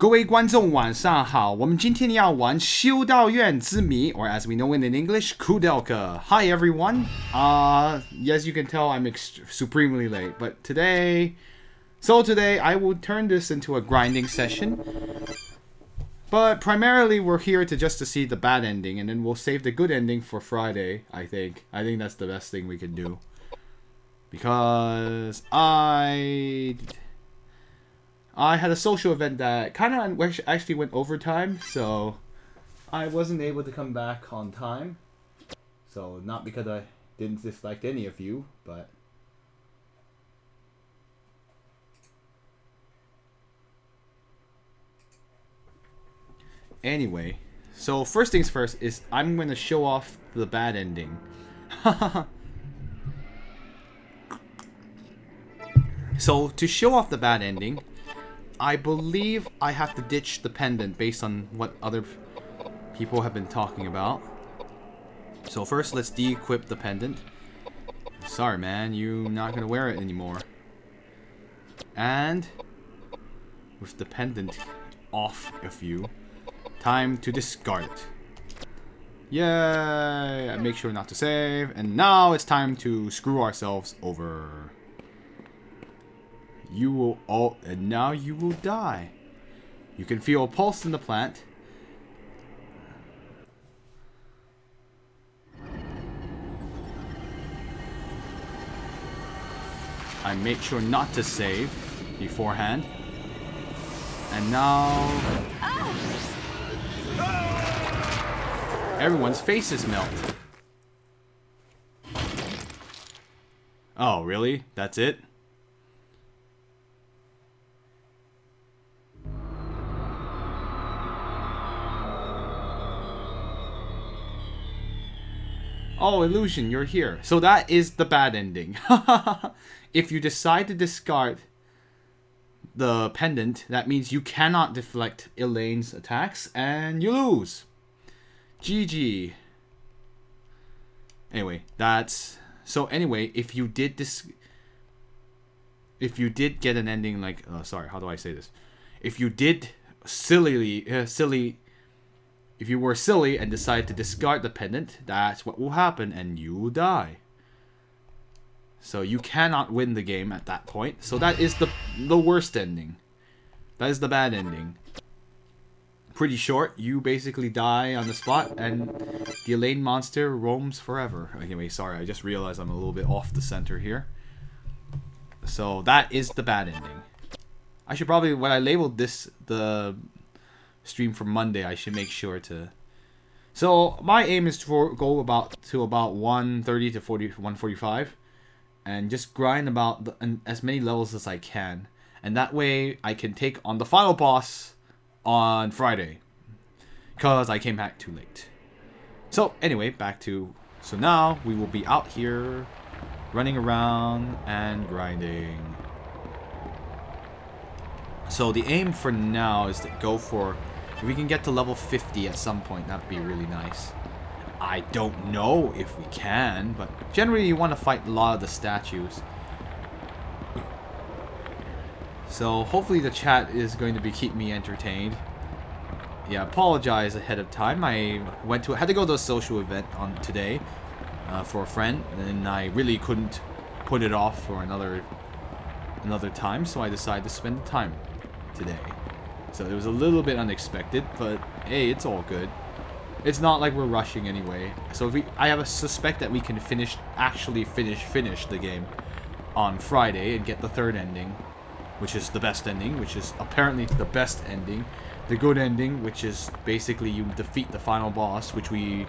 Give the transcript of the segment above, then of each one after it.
各位观众晚上好，我们今天要玩修道院之谜 or as we know it in English, Koudelka. Hi everyone. Yes, you can tell I'm supremely late, but today I will turn this into a grinding session. But primarily we're here just to see the bad ending, and then we'll save the good ending for Friday, I think. I think that's the best thing we can do. Because I had a social event that kind of actually went overtime, so I wasn't able to come back on time. So not because I didn't dislike any of you, but anyway. So first things first is I'm going to show off the bad ending. So to show off the bad ending, I believe I have to ditch the pendant based on what other people have been talking about. So first, let's de-equip the pendant. Sorry, man, you're not gonna wear it anymore. And with the pendant off of you, time to discard it. Yay! Make sure not to save. And now it's time to screw ourselves over. And now you will die. You can feel a pulse in the plant. I make sure not to save beforehand. And now everyone's faces melt. Oh, really? That's it? Oh, Illusion, you're here. So that is the bad ending. If you decide to discard the pendant, that means you cannot deflect Elaine's attacks, and you lose. GG. Anyway, that's... So anyway, if you did get an ending like... sorry, how do I say this? If you did if you were silly and decide to discard the pendant, that's what will happen, and you will die. So you cannot win the game at that point. So that is the worst ending. That is the bad ending. Pretty short. You basically die on the spot, and the Elaine monster roams forever. Anyway, sorry, I just realized I'm a little bit off the center here. So that is the bad ending. I should probably, when I labeled this, the stream for Monday, I should make sure to. So my aim is to go about 130 to 145, and just grind about as many levels as I can, and that way I can take on the final boss on Friday, because I came back too late. So anyway, so now we will be out here running around and grinding. So the aim for now is to go for, if we can get to level 50 at some point, that'd be really nice. I don't know if we can, but generally you want to fight a lot of the statues. So hopefully the chat is going to keep me entertained. Yeah, apologize ahead of time. I had to go to a social event on today for a friend, and I really couldn't put it off for another time, so I decided to spend the time today. So it was a little bit unexpected, but hey, it's all good. It's not like we're rushing anyway. So I have a suspect that we can actually finish the game on Friday and get the third ending, which is the best ending, which is apparently the best ending. The good ending, which is basically you defeat the final boss, which we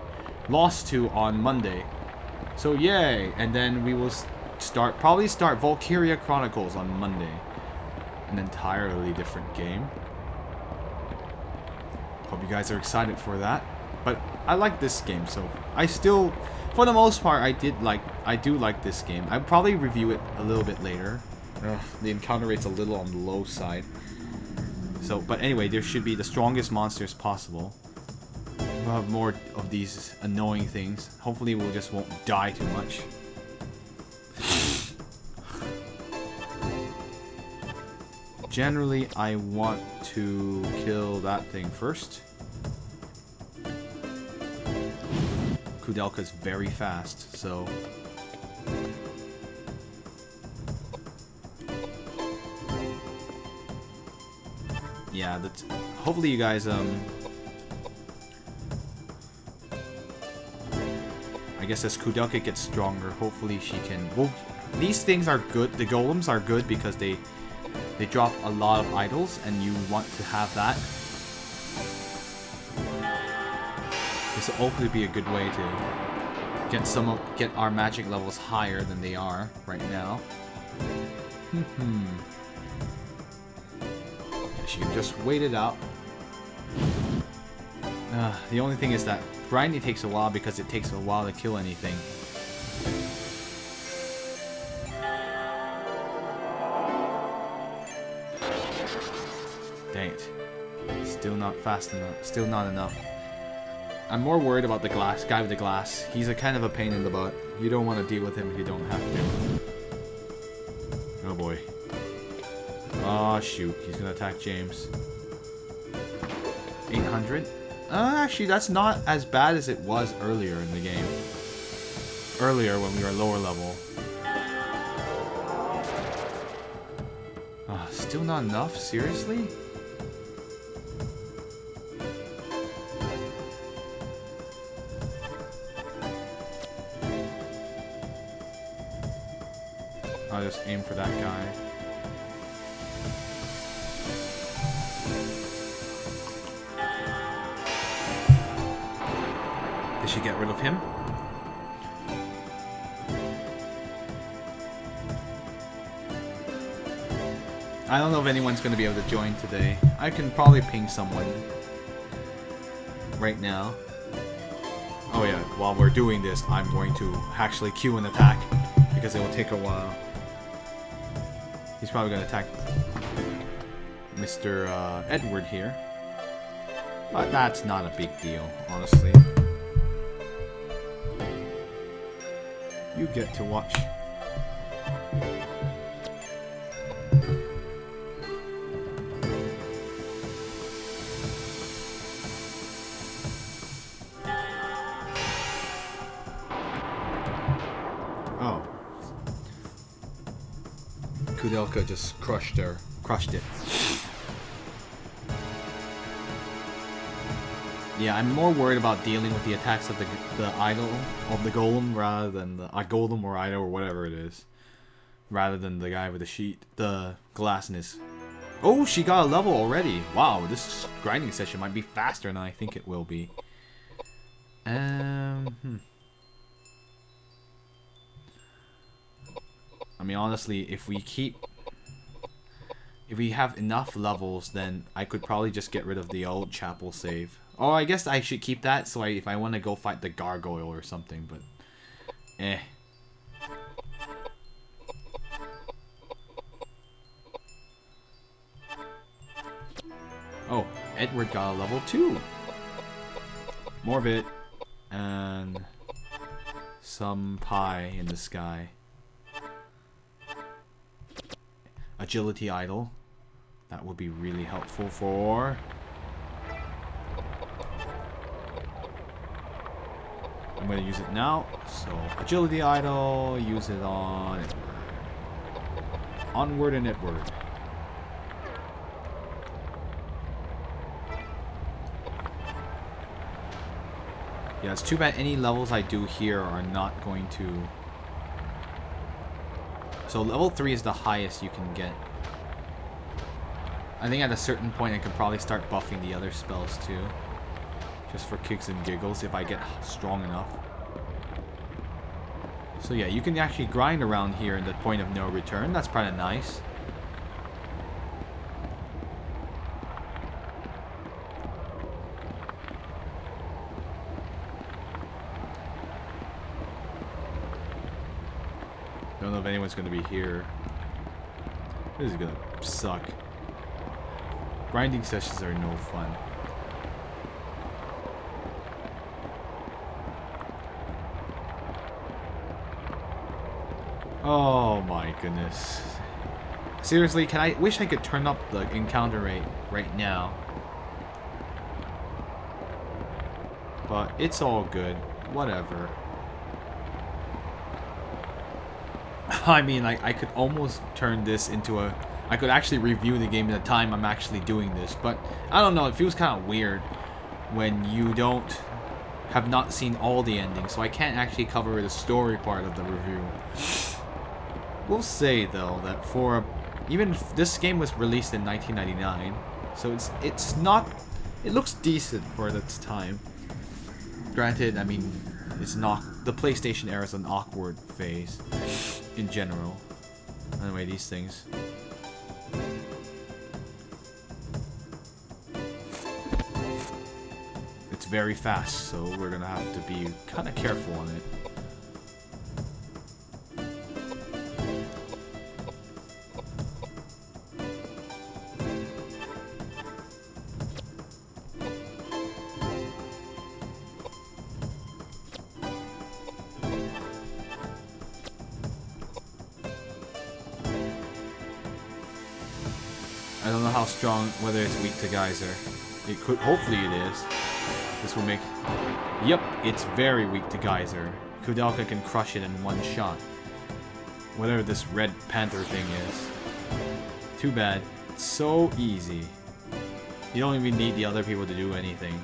lost to on Monday. So yay! And then we will probably start Valkyria Chronicles on Monday. An entirely different game. Hope you guys are excited for that. But I like this game, so I still, for the most part, I do like this game. I'll probably review it a little bit later. The encounter rate's a little on the low side. So, but anyway, there should be the strongest monsters possible. We'll have more of these annoying things. Hopefully we just won't die too much. Generally, I want to kill that thing first. Koudelka's very fast, so... Yeah, that's... Hopefully you guys, I guess as Koudelka gets stronger, hopefully she can... Well, these things are good. The golems are good because they drop a lot of idols, and you want to have that. This will hopefully be a good way to get our magic levels higher than they are right now. She can just wait it out. The only thing is that grinding takes a while because it takes a while to kill anything. Dang it. Still not fast enough. Still not enough. I'm more worried about the guy with the glass. He's a kind of a pain in the butt. You don't want to deal with him if you don't have to. Oh boy. Oh shoot, he's gonna attack James. 800? Actually, that's not as bad as it was earlier in the game. Earlier when we were lower level. Still not enough? Seriously? I'll just aim for that guy. Did she get rid of him? I don't know if anyone's going to be able to join today. I can probably ping someone right now. Oh yeah, while we're doing this, I'm going to actually queue an attack because it will take a while. He's probably going to attack Mr. Edward here. But that's not a big deal, honestly. You get to watch. Oh. Koudelka just crushed it. Yeah, I'm more worried about dealing with the attacks of the idol of the golem rather than the golem or idol or whatever it is, rather than the guy with the glass in his. Oh, she got a level already. Wow, this grinding session might be faster than I think it will be. I mean, honestly, if we have enough levels, then I could probably just get rid of the old chapel save. Oh, I guess I should keep that so if I want to go fight the gargoyle or something, but eh. Oh, Edward got a level 2. More of it. And some pie in the sky. Agility idol. That would be really helpful for... I'm going to use it now. So, agility idol, use it on Edward. Onward and Edward. Yeah, it's too bad any levels I do here are not going to... So level 3 is the highest you can get. I think at a certain point I could probably start buffing the other spells too. Just for kicks and giggles if I get strong enough. So yeah, you can actually grind around here in the point of no return. That's kind of nice. Don't know if anyone's going to be here. This is going to suck. Grinding sessions are no fun. Oh my goodness. Seriously, wish I could turn up the encounter rate right now. But it's all good. Whatever. I mean, like, I could almost turn this into a... I could actually review the game at the time I'm actually doing this. But, I don't know, it feels kind of weird when you have not seen all the endings. So I can't actually cover the story part of the review. We'll say, though, that for... Even if this game was released in 1999. So it's not... It looks decent for its time. Granted, I mean, it's not... The PlayStation era is an awkward phase in general. Anyway, these things. It's very fast, so we're gonna have to be kind of careful on it. I don't know how strong, whether it's weak to geyser. It could, hopefully it is. This will make... Yep, it's very weak to geyser. Koudelka can crush it in one shot. Whatever this red panther thing is. Too bad. It's so easy. You don't even need the other people to do anything.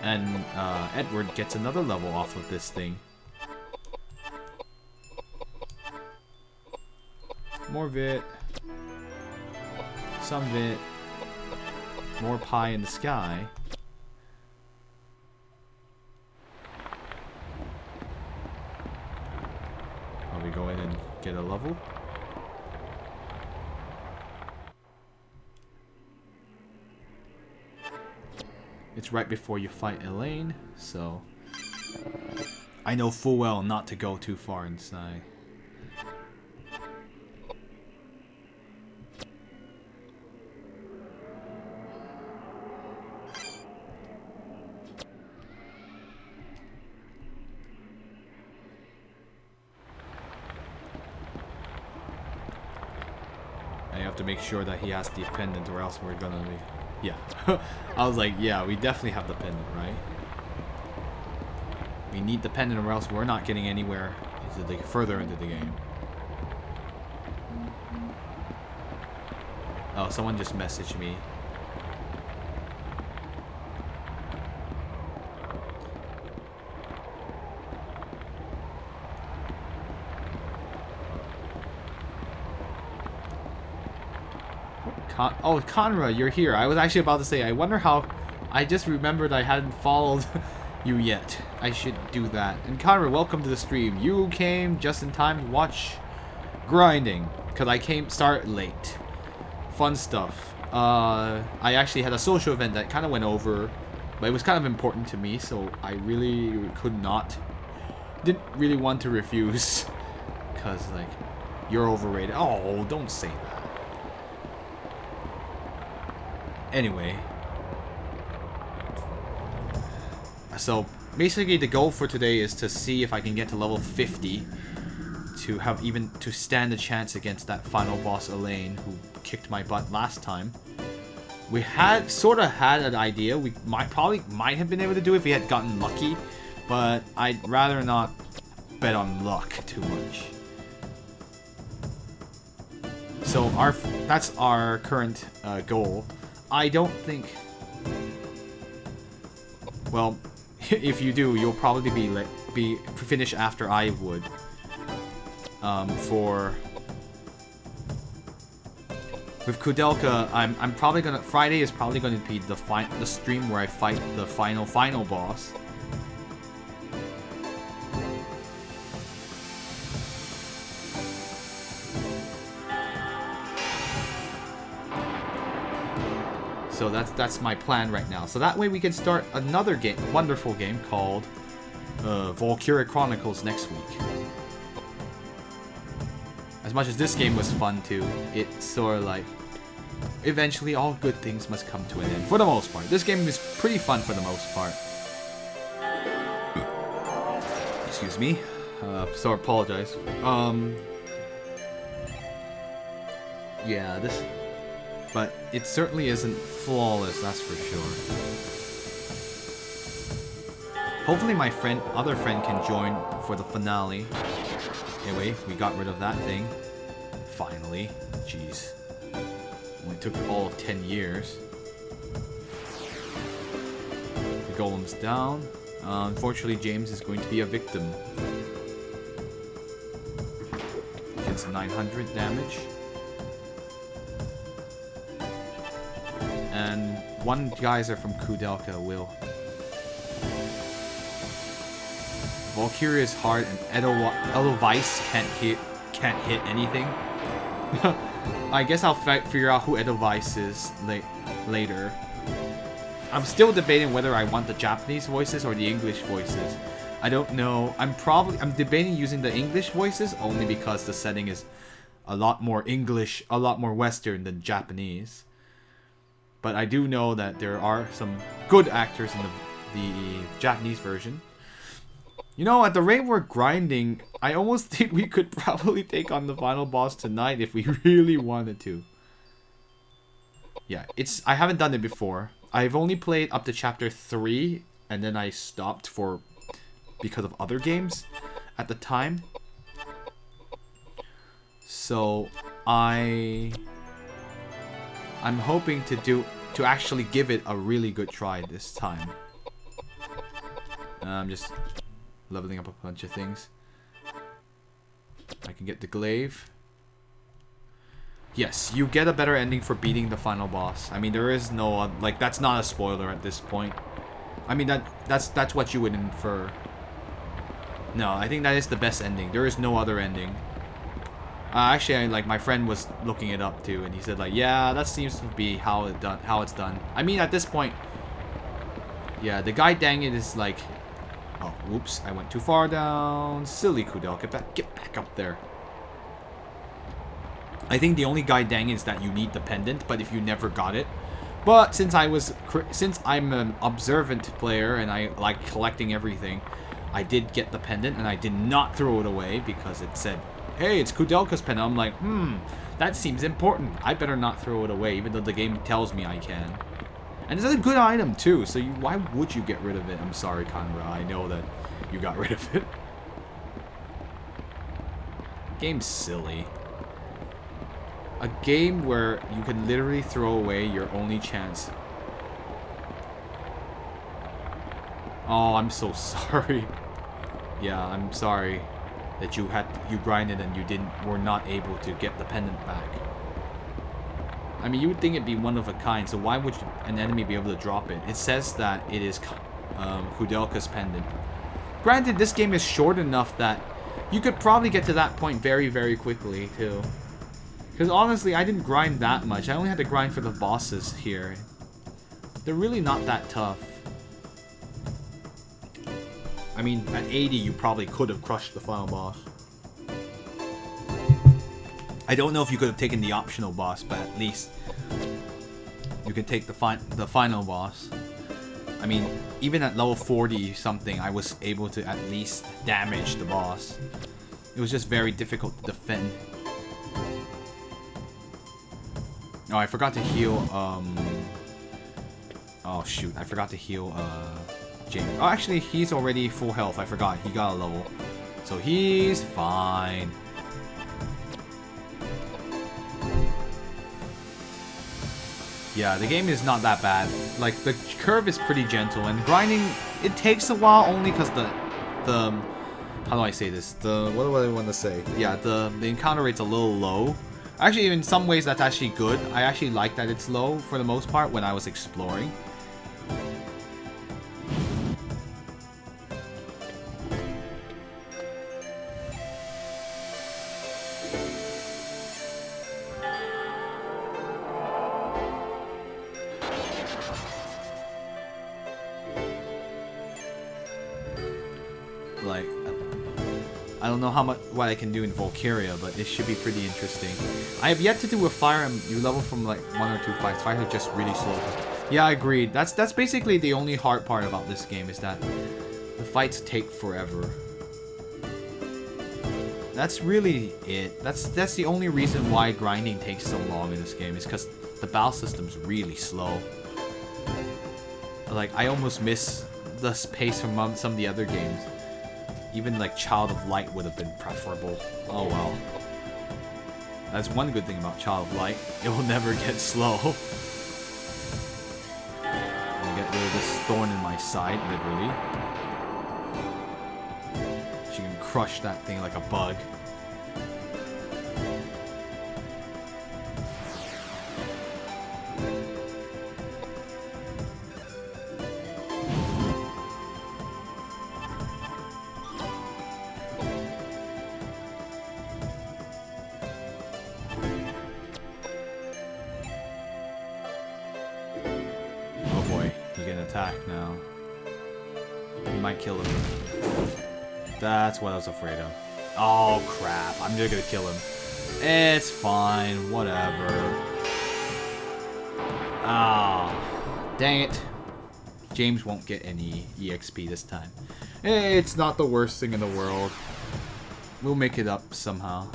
And Edward gets another level off of this thing. More Vit. Some Vit. More pie in the sky. I'll we go in and get a level. It's right before you fight Elaine, so I know full well not to go too far inside. I have to make sure that he has the pendant or else we're gonna be... Yeah. I was like, yeah, we definitely have the pendant, right? We need the pendant or else we're not getting anywhere further into the game. Oh, someone just messaged me. Oh, Conra, you're here. I was actually about to say, I wonder how... I just remembered I hadn't followed you yet. I should do that. And Conra, welcome to the stream. You came just in time to watch grinding, because I start late. Fun stuff. I actually had a social event that kind of went over, but it was kind of important to me, so I really didn't really want to refuse, because, like, you're overrated. Oh, don't say that. Anyway, so basically the goal for today is to see if I can get to level 50 to stand a chance against that final boss Elaine, who kicked my butt last time. We sort of had an idea. We might have been able to do it if we had gotten lucky, but I'd rather not bet on luck too much. So that's our current goal. I don't think... Well, if you do, you'll probably be finished after I would. With Koudelka, I'm probably gonna... Friday is probably gonna be the stream where I fight the final boss. So that's my plan right now. So that way we can start another game, wonderful game called Valkyria Chronicles next week. As much as this game was fun too, it's sort of like eventually all good things must come to an end. For the most part, this game is pretty fun for the most part. Excuse me. So I apologize. Yeah, this... But it certainly isn't flawless, that's for sure. Hopefully my other friend can join for the finale. Anyway, we got rid of that thing. Finally. Jeez. Only took all of 10 years. The golem's down. Unfortunately, James is going to be a victim. It's 900 damage. And one geyser from Koudelka will. Valkyria is hard, and Edelweiss can't hit anything. I guess I'll figure out who Edelweiss is later. I'm still debating whether I want the Japanese voices or the English voices. I don't know. I'm debating using the English voices only because the setting is a lot more English, a lot more Western than Japanese. But I do know that there are some good actors in the Japanese version. You know, at the rate we're grinding, I almost think we could probably take on the final boss tonight if we really wanted to. Yeah, I haven't done it before. I've only played up to chapter 3, and then I stopped because of other games at the time. So I'm hoping to actually give it a really good try this time. I'm just leveling up a bunch of things. I can get the glaive. Yes, you get a better ending for beating the final boss. I mean, there is no like, that's not a spoiler at this point. I mean, that's what you would infer. No, I think that is the best ending. There is no other ending. Actually, like, my friend was looking it up too, and he said, like, yeah, that seems to be how it's done. I mean, at this point, yeah, the guy dang it is like, oh, oops, I went too far down. Silly Koudelka, get back up there. I think the only guy dang it is that you need the pendant, but if you never got it. But since I'm an observant player and I like collecting everything, I did get the pendant and I did not throw it away because it said, hey, it's Koudelka's pendant. I'm like, that seems important. I better not throw it away, even though the game tells me I can. And it's a good item too, so why would you get rid of it? I'm sorry, Conra. I know that you got rid of it. Game's silly. A game where you can literally throw away your only chance. Oh, I'm so sorry. Yeah, I'm sorry that you grinded and you were not able to get the pendant back. I mean, you would think it'd be one of a kind, so why would an enemy be able to drop it? It says that it is Koudelka's pendant. Granted, this game is short enough that you could probably get to that point very, very quickly, too. Because honestly, I didn't grind that much. I only had to grind for the bosses here. They're really not that tough. I mean, at 80, you probably could have crushed the final boss. I don't know if you could have taken the optional boss, but at least you can take the final boss. I mean, even at level 40 something, I was able to at least damage the boss. It was just very difficult to defend. Oh, I forgot to heal, oh shoot, I forgot to heal, James. Oh, actually, he's already full health. I forgot. He got a level. So he's fine. Yeah, the game is not that bad. Like, the curve is pretty gentle, and grinding, it takes a while only because the how do I say this? What do I want to say? Yeah, the encounter rate's a little low. Actually, in some ways, that's actually good. I actually like that it's low for the most part when I was exploring. Like, I don't know what I can do in Valkyria, but it should be pretty interesting. I have yet to do a fire, and you level from like 1 or 2 fights. Fights are just really slow. Yeah, I agreed. That's basically the only hard part about this game, is that the fights take forever. that's really it. That's the only reason why grinding takes so long in this game, is because the battle system's really slow. Like, I almost miss the pace from some of the other games. Even like Child of Light would have been preferable. Oh well. That's one good thing about Child of Light. It will never get slow. I'll get rid of this thorn in my side, literally. She can crush that thing like a bug. Now. He might kill him. That's what I was afraid of. Oh crap, I'm just gonna kill him. It's fine, whatever. Ah, dang it. James won't get any EXP this time. It's not the worst thing in the world. We'll make it up somehow.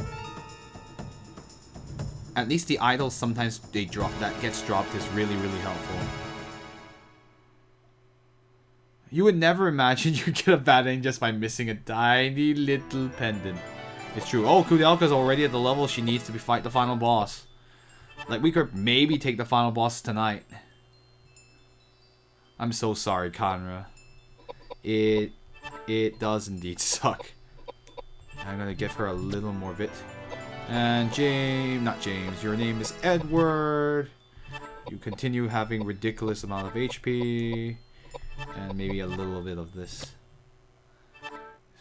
At least the idols sometimes they drop, that gets dropped is really, really helpful. You would never imagine you get a bad ending just by missing a tiny little pendant. It's true. Oh, Koudelka's already at the level she needs to fight the final boss. Like, we could maybe take the final boss tonight. I'm so sorry, Conra. It does indeed suck. I'm gonna give her a little more vit. And James, not James, your name is Edward. You continue having ridiculous amount of HP. And maybe a little bit of this.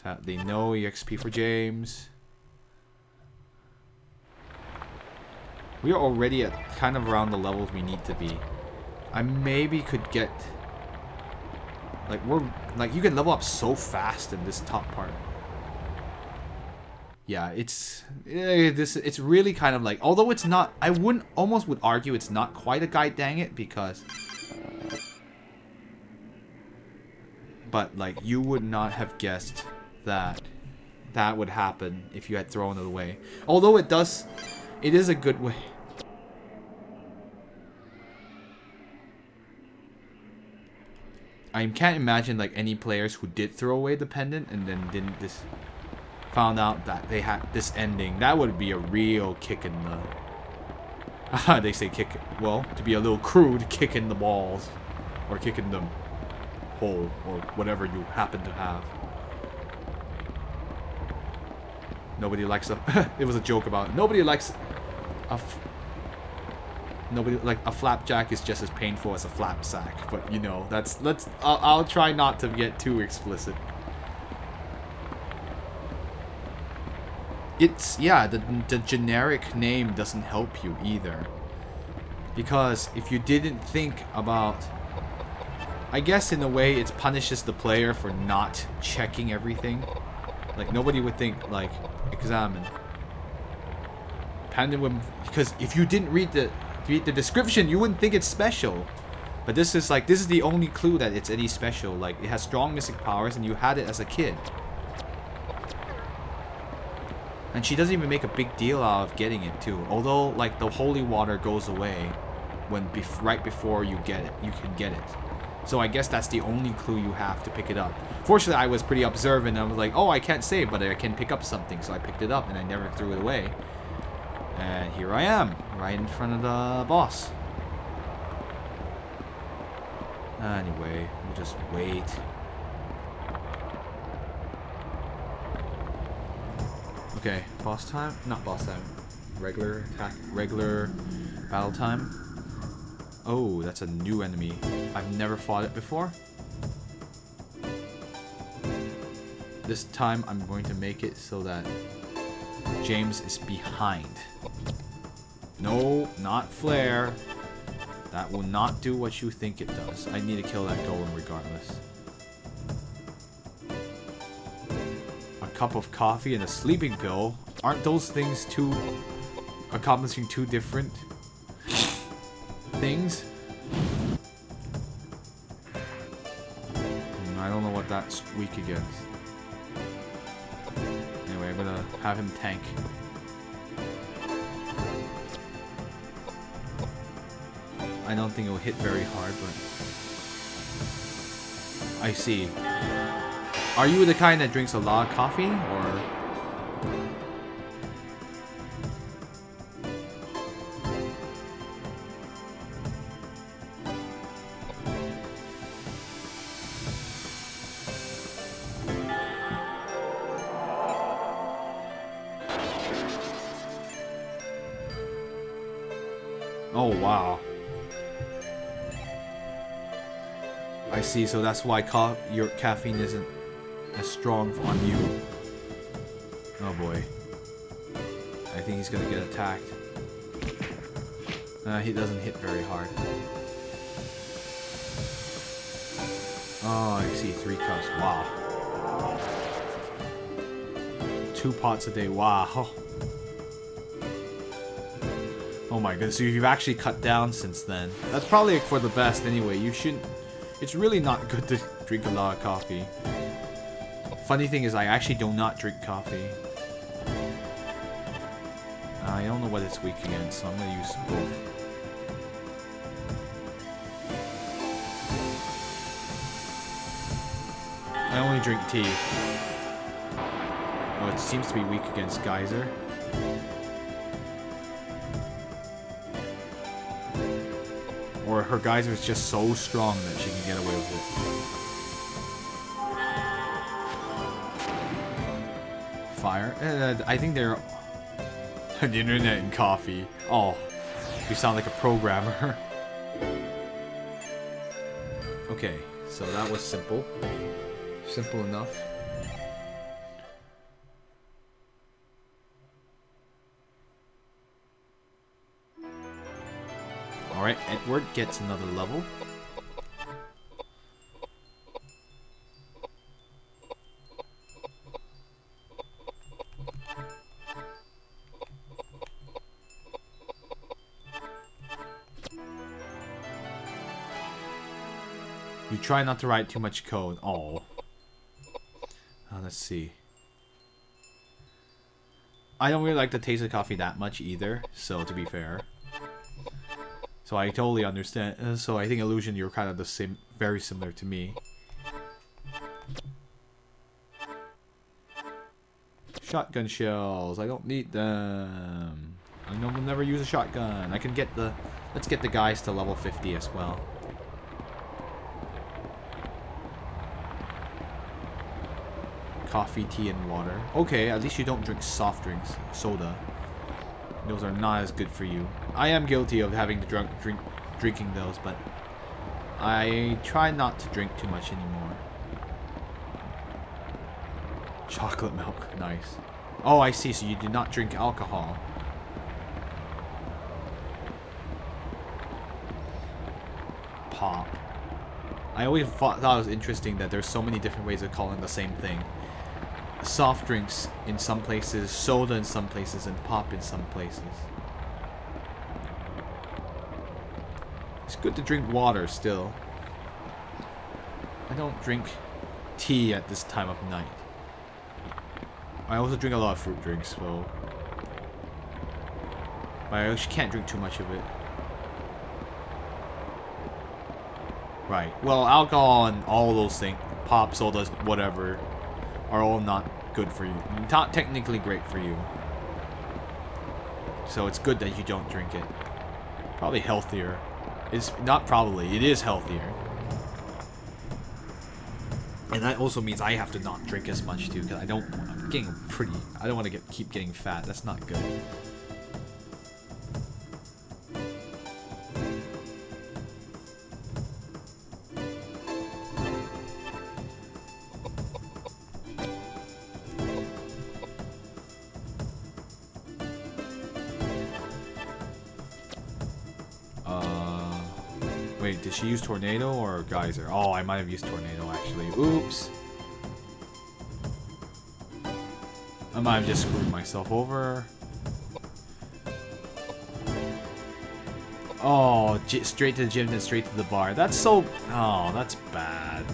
Sadly, no EXP for James. We are already at kind of around the levels we need to be. I maybe could get... Like, you can level up so fast in this top part. Yeah, it's really kind of like... Although it's not... I almost would argue it's not quite a guide, dang it, because... But, like, you would not have guessed that that would happen if you had thrown it away. Although it does... It is a good way. I can't imagine, like, any players who did throw away the pendant and then didn't found out that they had this ending. That would be a real kick in the... they say kick... Well, to be a little crude, kick in the balls. Or kick in the... hole, or whatever you happen to have. Nobody likes a... It was a joke about it. Nobody likes a... Nobody like a flapjack is just as painful as a flapsack, but you know, that's... I'll try not to get too explicit. It's... Yeah, the generic name doesn't help you either. Because if you didn't think about... I guess in a way it punishes the player for not checking everything. Like, nobody would think, like, examine. Pendant would... Because if you didn't read the description, you wouldn't think it's special. But this is like, this is the only clue that it's any special. Like, it has strong mystic powers and you had it as a kid. And she doesn't even make a big deal out of getting it too. Although, like, the holy water goes away when right before you get it. You can get it. So I guess that's the only clue you have to pick it up. Fortunately, I was pretty observant. I was like, oh, I can't save, but I can pick up something. So I picked it up and I never threw it away. And here I am, right in front of the boss. Anyway, we'll just wait. Okay, boss time? Not boss time. Regular attack, regular battle time. Oh, that's a new enemy. I've never fought it before. This time I'm going to make it so that James is behind. No, not flare. That will not do what you think it does. I need to kill that golem regardless. A cup of coffee and a sleeping pill? Aren't those things accomplishing two different things? I don't know what that's weak against. Anyway, I'm gonna Have him tank. I don't think it'll hit very hard, but... I see. Are you the kind that drinks a lot of coffee, or...? Oh, wow. I see, so that's why your caffeine isn't as strong on you. Oh boy. I think he's gonna get attacked. He doesn't hit very hard. Oh, I see, 3 cups. Wow. 2 pots a day. Wow. Oh my goodness, so you've actually cut down since then. That's probably for the best anyway. You shouldn't... It's really not good to drink a lot of coffee. Funny thing is, I actually do not drink coffee. I don't know what it's weak against, so I'm gonna use both. I only drink tea. Oh, it seems to be weak against Geyser. Or her Geyser is just so strong that she can get away with it. Fire? I think they're... the internet and coffee. Oh, you sound like a programmer. Okay, so that was simple. Simple enough. Alright, Edward gets another level. You try not to write too much code. Oh. Let's see. I don't really like the taste of coffee that much either, so to be fair. So I totally understand. So I think Illusion, you're kind of the same, very similar to me. Shotgun shells. I don't need them. I know we'll never use a shotgun. I can get the... Let's get the guys to level 50 as well. Coffee, tea, and water. Okay, at least you don't drink soft drinks. Soda. Those are not as good for you. I am guilty of having to drinking those, but I try not to drink too much anymore. Chocolate milk, nice. Oh, I see. So you do not drink alcohol. Pop. I always thought it was interesting that there's so many different ways of calling the same thing. Soft drinks in some places, soda in some places, and pop in some places. It's good to drink water still. I don't drink tea at this time of night. I also drink a lot of fruit drinks, so... But I actually can't drink too much of it. Right. Well, alcohol and all those things, pop, sodas, whatever, are all not good for you. Not technically great for you. So it's good that you don't drink it. Probably healthier. It's not probably, it is healthier. And that also means I have to not drink as much too, because I'm getting I don't want to keep getting fat. That's not good. Wait, did she use Tornado or Geyser? Oh, I might have used Tornado, actually. Oops. I might have just screwed myself over. Oh, straight to the gym, then straight to the bar. That's so... Oh, that's bad.